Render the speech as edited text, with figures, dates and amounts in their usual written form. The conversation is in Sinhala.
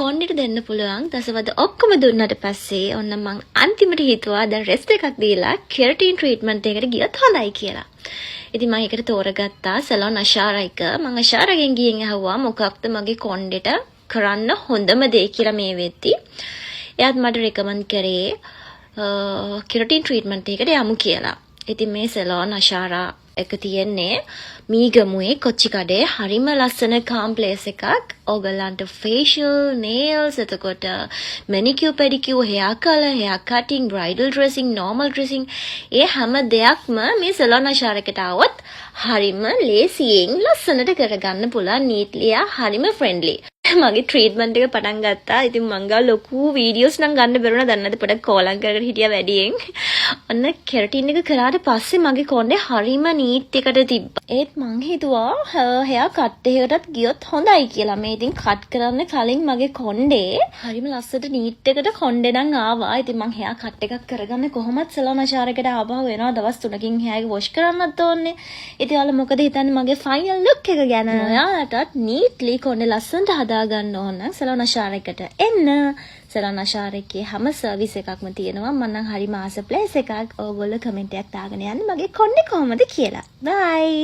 කොණ්ඩෙට දෙන්න පුළුවන් දසවද ඔක්කොම දුන්නාට පස්සේ ඔන්න මං අන්තිමට හිතුවා දැන් රෙස්ට් එකක් දීලා කෙරටින් ට්‍රීට්මන්ට් එකකට ගියොත් හොඳයි කියලා. ඉතින් මම ඒකට තෝරගත්තා සලෝන් අශාරා එක. මං අශාරාගෙන් ගිහින් අහුවා මොකක්ද මගේ කොණ්ඩෙට කරන්න හොඳම දේ කියලා මේ වෙද්දි. එයාත් මට රෙකමන්ඩ් කරේ කෙරටින් ට්‍රීට්මන්ට් එකකට යමු කියලා. ඉතින් මේ සලෝන් අශාරා එක තියෙන්නේ මීගමුවේ කොච්චිකඩේ හරිම ලස්සන කාම් ප්ලේස් එකක්. ඕගලන්ට ෆේෂියල්, නේල්ස්, එතකොට මැනිකියුර්, පෙඩිකියුර්, හෙයාර් කලර්, හෙයාර් කටින්, බ්‍රයිඩල් ඩ්‍රෙසින්, නෝමල් ඩ්‍රෙසින් ඒ හැම දෙයක්ම මේ සලෝන් අශාරකට આવොත් හරිම ලේසියෙන් ලස්සනට කරගන්න පුළුවන්. නීට්ලි හරිම ෆ්‍රෙන්ඩ්ලි. මගේ ට්‍රීට්මන්ට් එක පටන් ගත්තා. ඉතින් මං ගාව ලොකු වීඩියෝස් නම් ගන්න බැරුණා. දන්නද පොඩක් කෝලම් කරගෙන හිටියා වැඩියෙන්. ඔන්න කෙරටින් එක කරාට පස්සේ මගේ කොණ්ඩේ හරිම නීට් එකට තිබ්බා. ඒත් මං හිතුවා හෙයා කට් එකකටත් ගියොත් හොඳයි කියලා. මේ ඉතින් කට් කරන්න කලින් මගේ කොණ්ඩේ හරිම ලස්සට නීට් එකට කොණ්ඩේ නම් ආවා. ඉතින් මං හෙයා කට් එකක් කරගන්න කොහොමත් සලෝන් අශාරයකට ආවම වෙනවා. දවස් 3කින් හෙයාගේ වොෂ් කරන්නත් ඕනේ. ඉතින් ඔයාලා මොකද හිතන්නේ මගේ ෆයිනල් ලුක් එක ගැන? ඔයාලටත් නීට්ලි කොණ්ඩේ ලස්සනට හදා ගන්න ඕන නම් සලෝන් අශාරයකට එන්න. සලෝන් අශාරයේ හැම සර්විස් එකක්ම තියෙනවා. මම නම් හරිම ආස ප්ලේස් එකක්. ඕගොල්ලෝ කමෙන්ට් එකක් දාගෙන යන්න මගේ කොණ්ඩේ කොහමද කියලා. බයි.